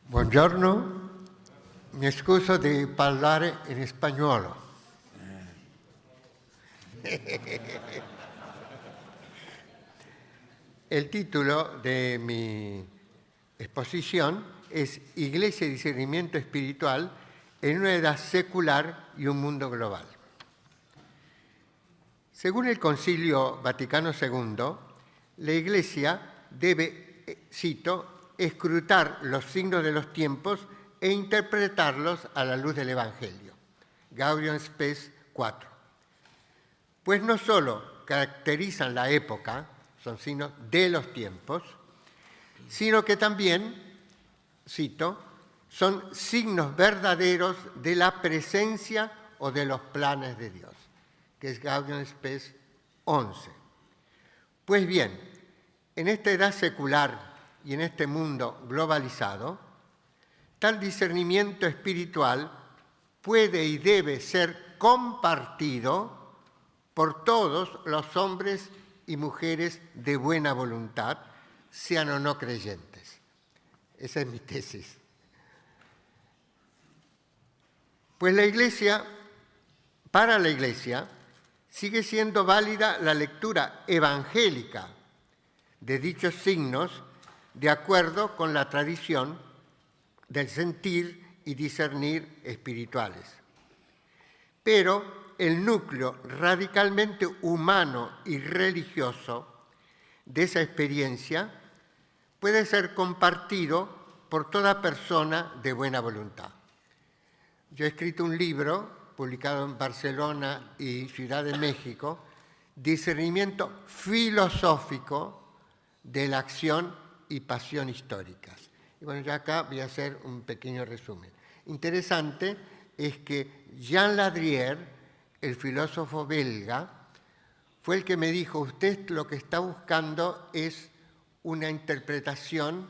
Buongiorno, mi scuso di parlare in spagnolo. El título de mi exposición es Iglesia y discernimiento espiritual en una edad secular y un mundo global. Según el Concilio Vaticano II, la Iglesia debe, cito, escrutar los signos de los tiempos e interpretarlos a la luz del Evangelio. Gaudium Spes 4. Pues no solo caracterizan la época, son signos de los tiempos, sino que también, cito, son signos verdaderos de la presencia o de los planes de Dios, que es Gaudium Spes 11. Pues bien, en esta edad secular y en este mundo globalizado, tal discernimiento espiritual puede y debe ser compartido por todos los hombres y mujeres de buena voluntad, sean o no creyentes. Esa es mi tesis. Pues para la Iglesia, sigue siendo válida la lectura evangélica de dichos signos de acuerdo con la tradición del sentir y discernir espirituales. Pero el núcleo radicalmente humano y religioso de esa experiencia puede ser compartido por toda persona de buena voluntad. Yo he escrito un libro publicado en Barcelona y Ciudad de México, Discernimiento filosófico de la acción y pasión históricas. Y bueno, ya acá voy a hacer un pequeño resumen. Interesante es que Jean Ladrier, el filósofo belga, fue el que me dijo, usted lo que está buscando es una interpretación,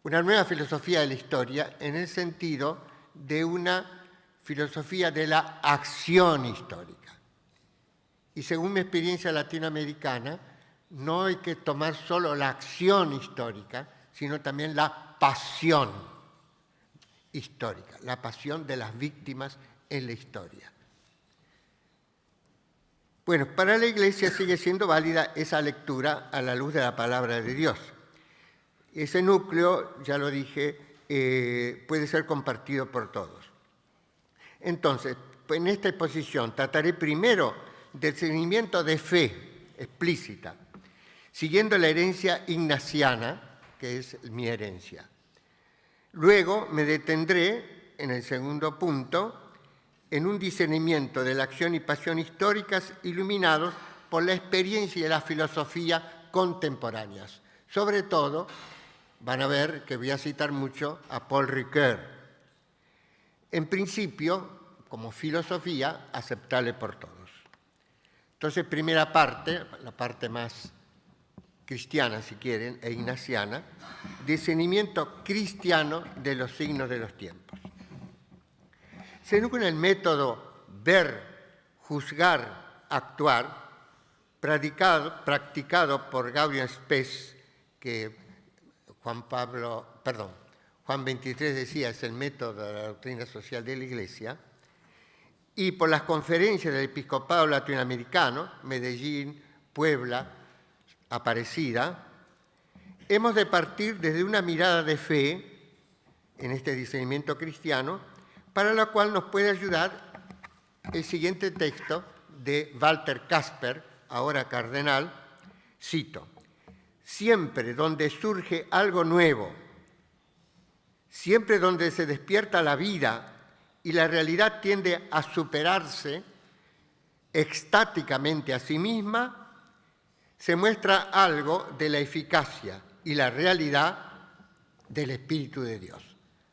una nueva filosofía de la historia, en el sentido de una filosofía de la acción histórica. Y según mi experiencia latinoamericana, no hay que tomar solo la acción histórica, sino también la pasión histórica, la pasión de las víctimas en la historia. Bueno, para la Iglesia sigue siendo válida esa lectura a la luz de la palabra de Dios. Ese núcleo, ya lo dije, puede ser compartido por todos. Entonces, en esta exposición trataré primero del discernimiento de fe explícita, siguiendo la herencia ignaciana, que es mi herencia. Luego me detendré, en el segundo punto, en un discernimiento de la acción y pasión históricas iluminados por la experiencia y la filosofía contemporáneas. Sobre todo, van a ver que voy a citar mucho a Paul Ricoeur. En principio, como filosofía, aceptable por todos. Entonces, primera parte, la parte más cristiana, si quieren, e ignaciana, discernimiento cristiano de los signos de los tiempos. Según el método ver, juzgar, actuar, practicado por Gaudium Spes, que Juan XXIII decía es el método de la doctrina social de la Iglesia, y por las conferencias del episcopado latinoamericano, Medellín, Puebla, Aparecida, hemos de partir desde una mirada de fe en este discernimiento cristiano, para la cual nos puede ayudar el siguiente texto de Walter Kasper, ahora cardenal, cito, siempre donde surge algo nuevo, siempre donde se despierta la vida y la realidad tiende a superarse extáticamente a sí misma, se muestra algo de la eficacia y la realidad del Espíritu de Dios.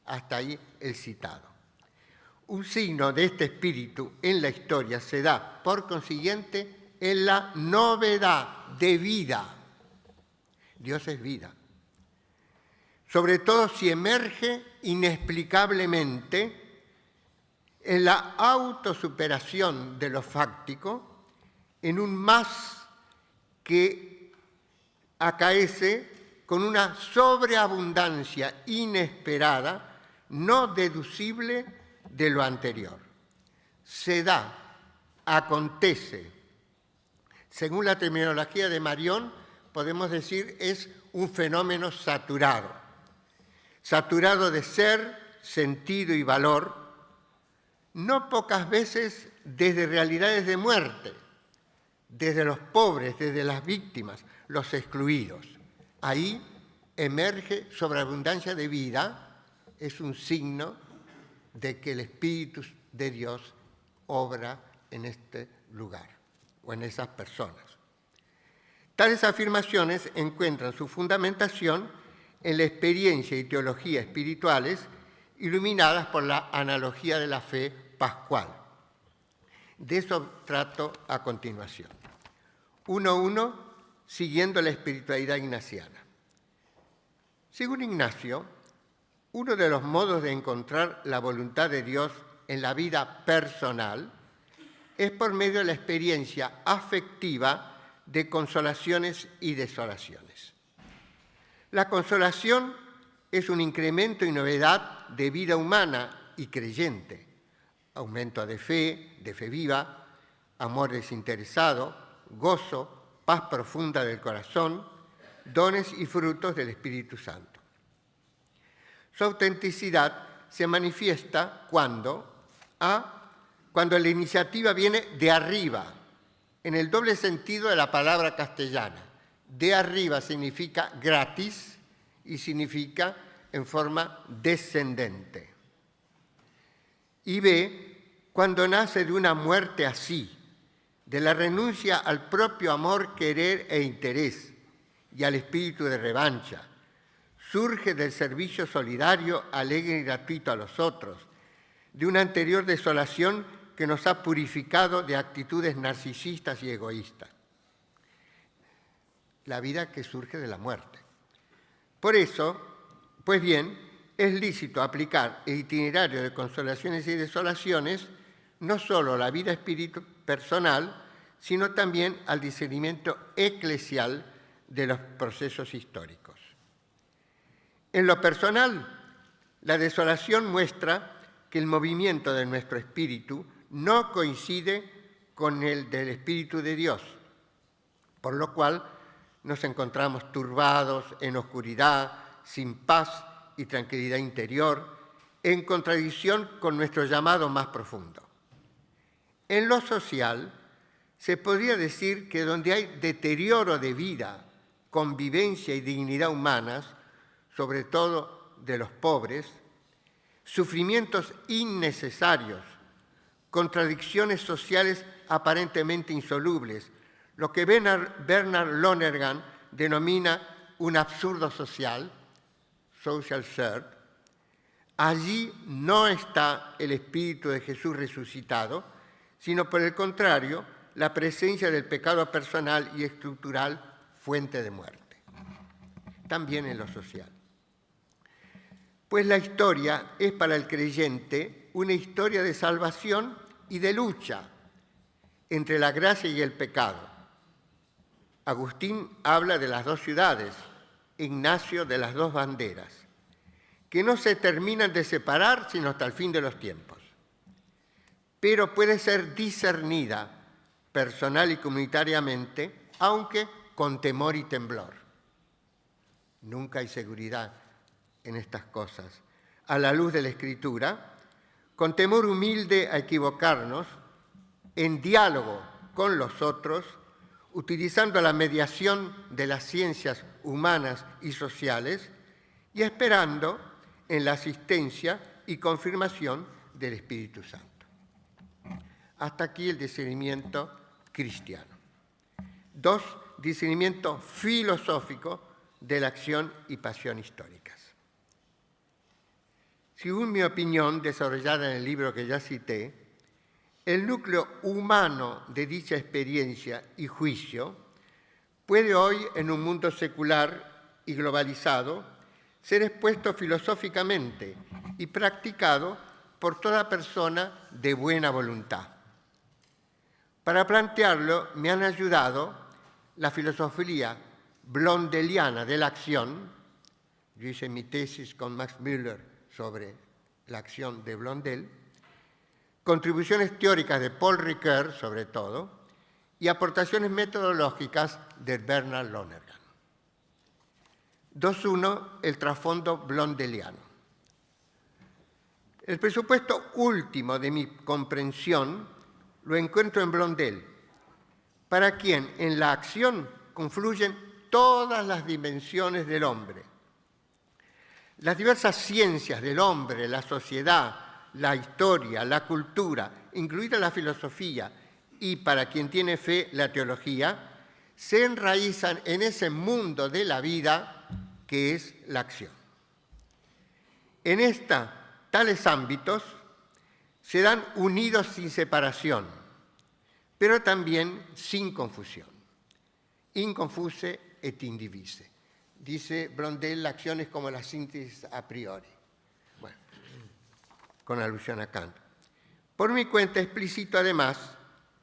Hasta ahí el citado. Un signo de este espíritu en la historia se da, por consiguiente, en la novedad de vida. Dios es vida. Sobre todo si emerge inexplicablemente en la autosuperación de lo fáctico, en un más que acaece con una sobreabundancia inesperada, no deducible de lo anterior. Se da, acontece. Según la terminología de Marión, podemos decir es un fenómeno saturado. Saturado de ser, sentido y valor, no pocas veces desde realidades de muerte, desde los pobres, desde las víctimas, los excluidos. Ahí emerge sobreabundancia de vida, es un signo de que el Espíritu de Dios obra en este lugar o en esas personas. Tales afirmaciones encuentran su fundamentación en la experiencia y teología espirituales iluminadas por la analogía de la fe pascual. De eso trato a continuación. 1.1, siguiendo la espiritualidad ignaciana. Según Ignacio, uno de los modos de encontrar la voluntad de Dios en la vida personal es por medio de la experiencia afectiva de consolaciones y desolaciones. La consolación es un incremento y novedad de vida humana y creyente, aumento de fe viva, amor desinteresado, gozo, paz profunda del corazón, dones y frutos del Espíritu Santo. Su autenticidad se manifiesta cuando la iniciativa viene de arriba, en el doble sentido de la palabra castellana. De arriba significa gratis y significa en forma descendente. Y B, cuando nace de una muerte así, de la renuncia al propio amor, querer e interés y al espíritu de revancha, surge del servicio solidario, alegre y gratuito a los otros, de una anterior desolación que nos ha purificado de actitudes narcisistas y egoístas. La vida que surge de la muerte. Por eso, pues bien, es lícito aplicar el itinerario de consolaciones y desolaciones no solo a la vida espiritual personal, sino también al discernimiento eclesial de los procesos históricos. En lo personal, la desolación muestra que el movimiento de nuestro espíritu no coincide con el del Espíritu de Dios, por lo cual nos encontramos turbados, en oscuridad, sin paz y tranquilidad interior, en contradicción con nuestro llamado más profundo. En lo social, se podría decir que donde hay deterioro de vida, convivencia y dignidad humanas, sobre todo de los pobres, sufrimientos innecesarios, contradicciones sociales aparentemente insolubles, lo que Bernard Lonergan denomina un absurdo social, social absurd. Allí no está el Espíritu de Jesús resucitado, sino por el contrario, la presencia del pecado personal y estructural, fuente de muerte. También en lo social. Pues la historia es para el creyente una historia de salvación y de lucha entre la gracia y el pecado. Agustín habla de las dos ciudades, Ignacio de las dos banderas, que no se terminan de separar sino hasta el fin de los tiempos. Pero puede ser discernida personal y comunitariamente, aunque con temor y temblor. Nunca hay seguridad en estas cosas. A la luz de la Escritura, con temor humilde a equivocarnos, en diálogo con los otros, utilizando la mediación de las ciencias humanas y sociales y esperando en la asistencia y confirmación del Espíritu Santo. Hasta aquí el discernimiento cristiano. 2. Discernimiento filosófico de la acción y pasión históricas. Según mi opinión, desarrollada en el libro que ya cité, el núcleo humano de dicha experiencia y juicio puede hoy, en un mundo secular y globalizado, ser expuesto filosóficamente y practicado por toda persona de buena voluntad. Para plantearlo me han ayudado la filosofía blondeliana de la acción. Yo hice mi tesis con Max Müller sobre la acción de Blondel, contribuciones teóricas de Paul Ricoeur, sobre todo, y aportaciones metodológicas de Bernard Lonergan. 2.1. El trasfondo blondeliano. El presupuesto último de mi comprensión lo encuentro en Blondel, para quien en la acción confluyen todas las dimensiones del hombre. Las diversas ciencias del hombre, la sociedad, la historia, la cultura, incluida la filosofía y, para quien tiene fe, la teología, se enraizan en ese mundo de la vida que es la acción. En tales ámbitos se dan unidos sin separación, pero también sin confusión. Inconfuse et indivise. Dice Blondel, la acción es como la síntesis a priori. Bueno, con alusión a Kant. Por mi cuenta explicito además,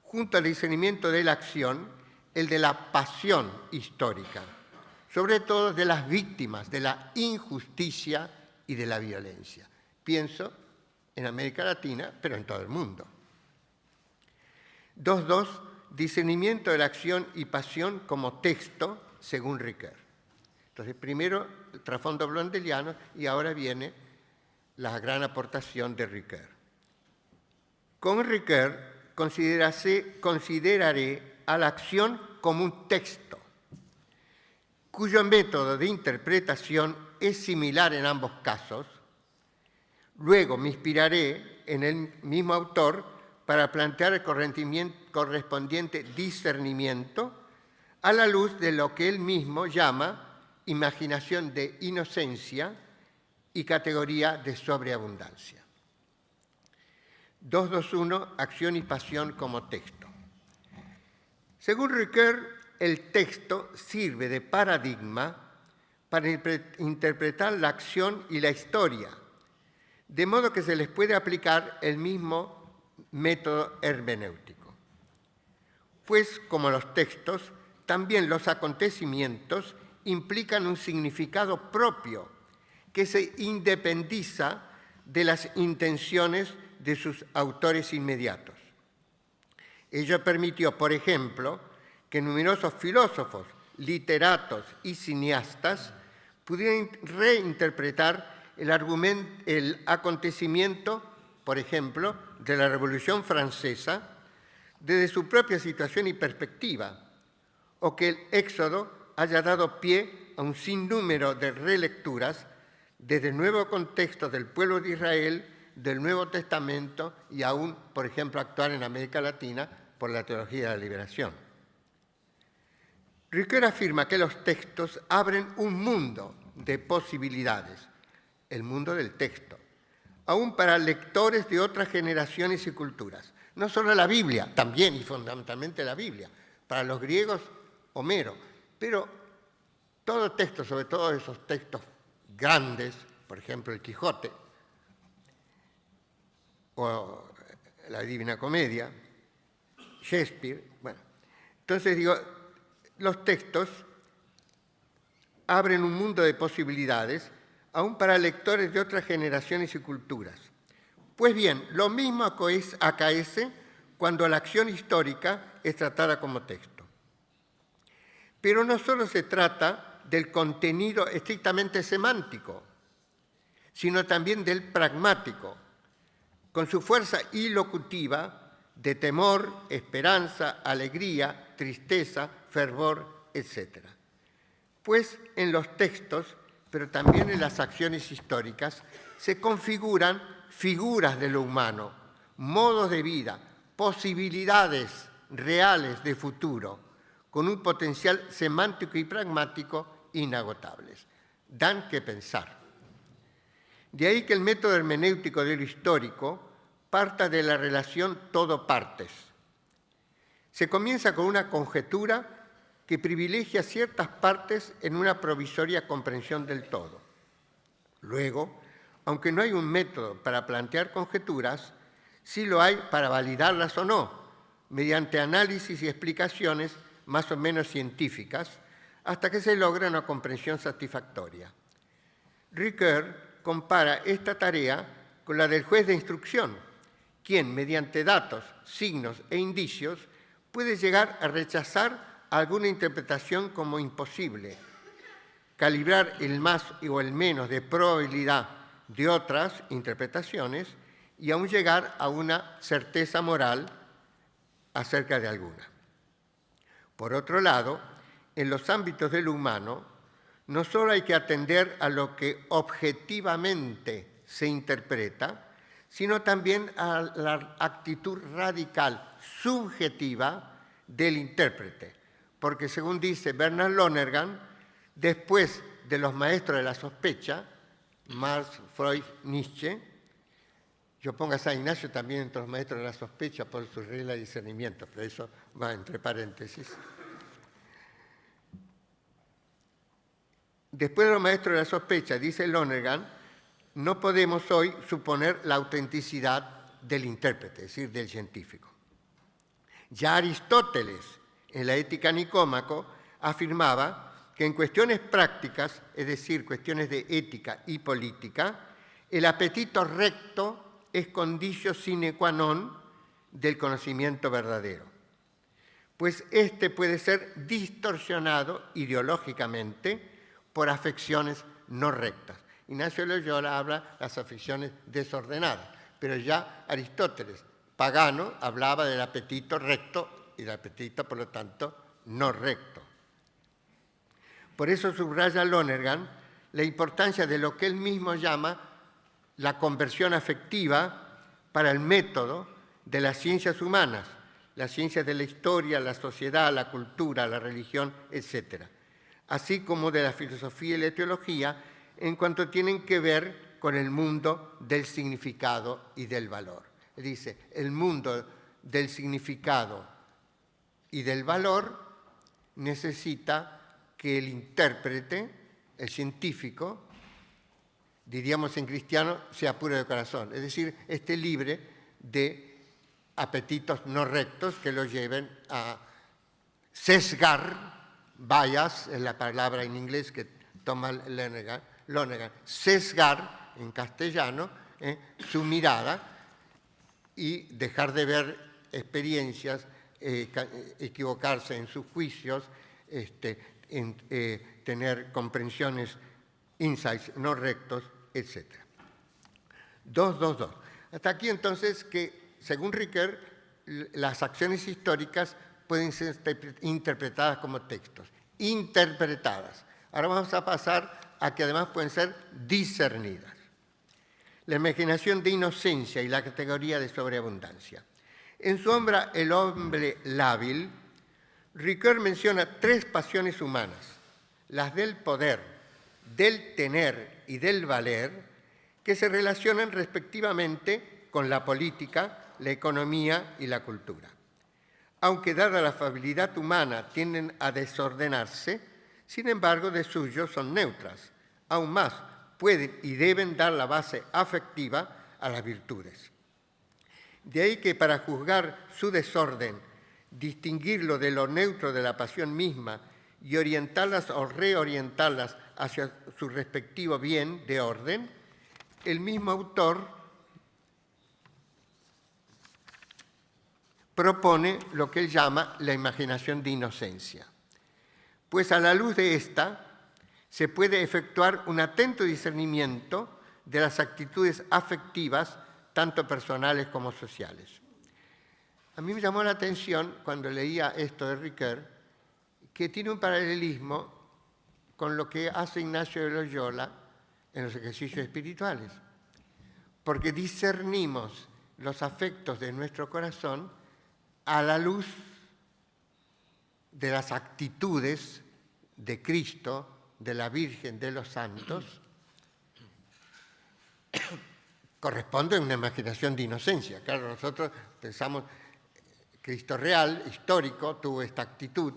junto al discernimiento de la acción, el de la pasión histórica, sobre todo de las víctimas de la injusticia y de la violencia. Pienso en América Latina, pero en todo el mundo. 2.2. Discernimiento de la acción y pasión como texto, según Ricoeur. Entonces, primero el trasfondo blondeliano y ahora viene la gran aportación de Ricoeur. Con Ricoeur consideraré a la acción como un texto, cuyo método de interpretación es similar en ambos casos. Luego me inspiraré en el mismo autor para plantear el correspondiente discernimiento a la luz de lo que él mismo llama imaginación de inocencia y categoría de sobreabundancia. 2.2.1. Acción y pasión como texto. Según Ricoeur, el texto sirve de paradigma para interpretar la acción y la historia, de modo que se les puede aplicar el mismo método hermenéutico. Pues, como los textos, también los acontecimientos implican un significado propio que se independiza de las intenciones de sus autores inmediatos. Ello permitió, por ejemplo, que numerosos filósofos, literatos y cineastas pudieran reinterpretar el acontecimiento, por ejemplo, de la Revolución Francesa desde su propia situación y perspectiva, o que el Éxodo haya dado pie a un sinnúmero de relecturas desde el nuevo contexto del pueblo de Israel, del Nuevo Testamento y aún, por ejemplo, actuar en América Latina por la teología de la liberación. Ricoeur afirma que los textos abren un mundo de posibilidades, el mundo del texto, aún para lectores de otras generaciones y culturas. No solo la Biblia, también y fundamentalmente la Biblia. Para los griegos, Homero. Pero todo texto, sobre todo esos textos grandes, por ejemplo el Quijote o la Divina Comedia, Shakespeare, bueno. Entonces digo, los textos abren un mundo de posibilidades aún para lectores de otras generaciones y culturas. Pues bien, lo mismo acaece cuando la acción histórica es tratada como texto. Pero no solo se trata del contenido estrictamente semántico, sino también del pragmático, con su fuerza ilocutiva de temor, esperanza, alegría, tristeza, fervor, etc. Pues en los textos, pero también en las acciones históricas, se configuran figuras de lo humano, modos de vida, posibilidades reales de futuro, con un potencial semántico y pragmático inagotables. Dan que pensar. De ahí que el método hermenéutico de lo histórico parta de la relación todo-partes. Se comienza con una conjetura que privilegia ciertas partes en una provisoria comprensión del todo. Luego, aunque no hay un método para plantear conjeturas, sí lo hay para validarlas o no, mediante análisis y explicaciones más o menos científicas, hasta que se logra una comprensión satisfactoria. Ricoeur compara esta tarea con la del juez de instrucción, quien, mediante datos, signos e indicios, puede llegar a rechazar alguna interpretación como imposible, calibrar el más o el menos de probabilidad de otras interpretaciones y aún llegar a una certeza moral acerca de alguna. Por otro lado, en los ámbitos de lo humano, no solo hay que atender a lo que objetivamente se interpreta, sino también a la actitud radical, subjetiva del intérprete. Porque según dice Bernard Lonergan, después de los maestros de la sospecha, Marx, Freud, Nietzsche, yo pongo a San Ignacio también entre los maestros de la sospecha por su regla de discernimiento, pero eso va entre paréntesis. Después de los maestros de la sospecha, dice Lonergan, no podemos hoy suponer la autenticidad del intérprete, es decir, del científico. Ya Aristóteles, en la Ética Nicómaco, afirmaba que en cuestiones prácticas, es decir, cuestiones de ética y política, el apetito recto es conditio sine qua non del conocimiento verdadero, pues este puede ser distorsionado ideológicamente por afecciones no rectas. Ignacio de Loyola habla de las afecciones desordenadas, pero ya Aristóteles, pagano, hablaba del apetito recto y del apetito, por lo tanto, no recto. Por eso subraya Lonergan la importancia de lo que él mismo llama la conversión afectiva para el método de las ciencias humanas, las ciencias de la historia, la sociedad, la cultura, la religión, etc., así como de la filosofía y la teología, en cuanto tienen que ver con el mundo del significado y del valor. Dice, el mundo del significado y del valor necesita que el intérprete, el científico, diríamos en cristiano, sea puro de corazón, es decir, esté libre de apetitos no rectos que lo lleven a sesgar. Bias es la palabra en inglés que toma Lonergan, sesgar en castellano su mirada y dejar de ver experiencias, equivocarse en sus juicios, tener comprensiones, insights no rectos, etc. 2.2.2. Hasta aquí entonces que, según Ricoeur, las acciones históricas pueden ser interpretadas como textos. Interpretadas. Ahora vamos a pasar a que además pueden ser discernidas. La imaginación de inocencia y la categoría de sobreabundancia. En su obra El hombre lábil, Ricoeur menciona tres pasiones humanas, las del poder, del tener y del valer, que se relacionan respectivamente con la política, la economía y la cultura. Aunque dada la afabilidad humana tienden a desordenarse, sin embargo de suyo son neutras. Aún más, pueden y deben dar la base afectiva a las virtudes. De ahí que para juzgar su desorden, distinguirlo de lo neutro de la pasión misma y orientarlas o reorientarlas hacia su respectivo bien de orden, el mismo autor propone lo que él llama la imaginación de inocencia. Pues a la luz de esta se puede efectuar un atento discernimiento de las actitudes afectivas, tanto personales como sociales. A mí me llamó la atención, cuando leía esto de Ricoeur, que tiene un paralelismo con lo que hace Ignacio de Loyola en los ejercicios espirituales. Porque discernimos los afectos de nuestro corazón a la luz de las actitudes de Cristo, de la Virgen, de los santos, corresponde a una imaginación de inocencia. Claro, nosotros pensamos, Cristo real, histórico, tuvo esta actitud,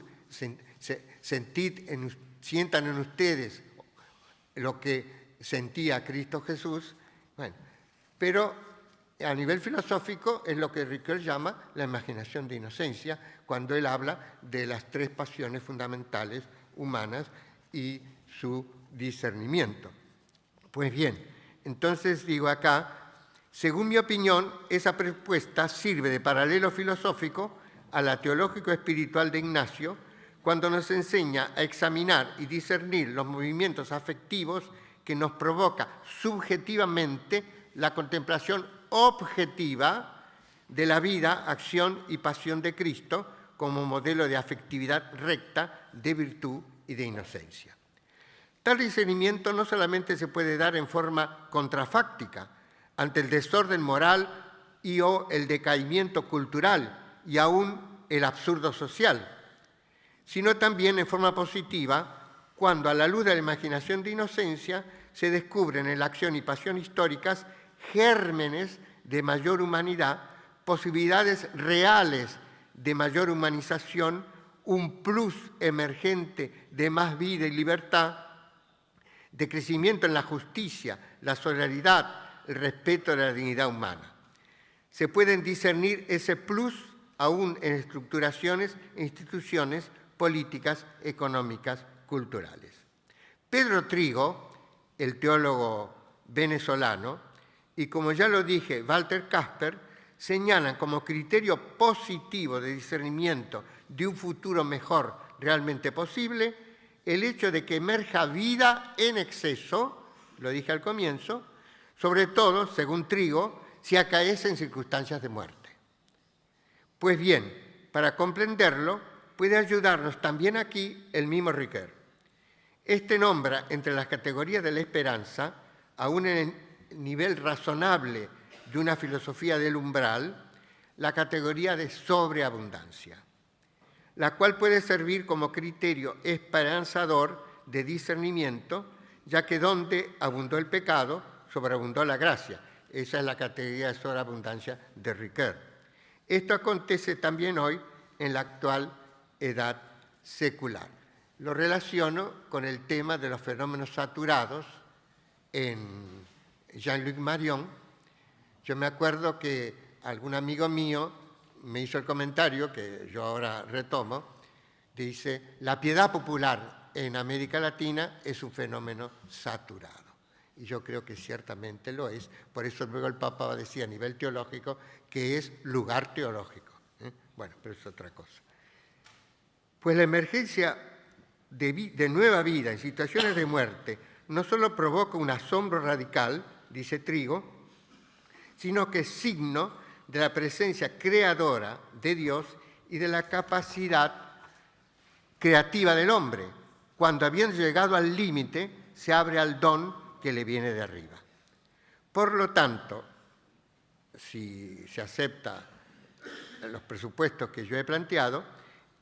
sientan en ustedes lo que sentía Cristo Jesús, bueno, pero a nivel filosófico es lo que Ricoeur llama la imaginación de inocencia, cuando él habla de las tres pasiones fundamentales humanas y su discernimiento. Pues bien, entonces digo acá, según mi opinión, esa propuesta sirve de paralelo filosófico a la teológico-espiritual de Ignacio, cuando nos enseña a examinar y discernir los movimientos afectivos que nos provoca subjetivamente la contemplación objetiva de la vida, acción y pasión de Cristo como modelo de afectividad recta, de virtud y de inocencia. Tal discernimiento no solamente se puede dar en forma contrafáctica ante el desorden moral y o el decaimiento cultural y aún el absurdo social, sino también en forma positiva cuando a la luz de la imaginación de inocencia se descubren en la acción y pasión históricas gérmenes de mayor humanidad, posibilidades reales de mayor humanización, un plus emergente de más vida y libertad, de crecimiento en la justicia, la solidaridad, el respeto de la dignidad humana. Se pueden discernir ese plus aún en estructuraciones e instituciones políticas, económicas, culturales. Pedro Trigo, el teólogo venezolano, y como ya lo dije, Walter Casper, señalan como criterio positivo de discernimiento de un futuro mejor realmente posible el hecho de que emerja vida en exceso, lo dije al comienzo, sobre todo, según Trigo, si acaece en circunstancias de muerte. Pues bien, para comprenderlo, puede ayudarnos también aquí el mismo Ricoeur. Este nombra entre las categorías de la esperanza, aún en el nivel razonable de una filosofía del umbral, la categoría de sobreabundancia, la cual puede servir como criterio esperanzador de discernimiento, ya que donde abundó el pecado, sobreabundó la gracia. Esa es la categoría de sobreabundancia de Ricoeur. Esto acontece también hoy en la actual edad secular. Lo relaciono con el tema de los fenómenos saturados en Jean-Luc Marion. Yo me acuerdo que algún amigo mío me hizo el comentario, que yo ahora retomo, dice, la piedad popular en América Latina es un fenómeno saturado. Y yo creo que ciertamente lo es. Por eso luego el Papa decía a nivel teológico que es lugar teológico. Bueno, pero es otra cosa. Pues la emergencia de nueva vida en situaciones de muerte no solo provoca un asombro radical, dice Trigo, sino que es signo de la presencia creadora de Dios y de la capacidad creativa del hombre, cuando habiendo llegado al límite se abre al don que le viene de arriba. Por lo tanto, si se acepta los presupuestos que yo he planteado,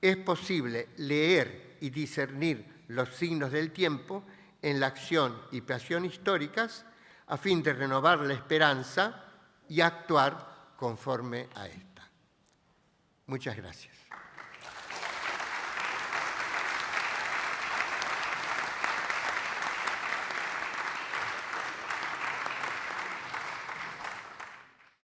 es posible leer y discernir los signos del tiempo en la acción y pasión históricas a fin de renovar la esperanza y actuar conforme a esta. Muchas gracias.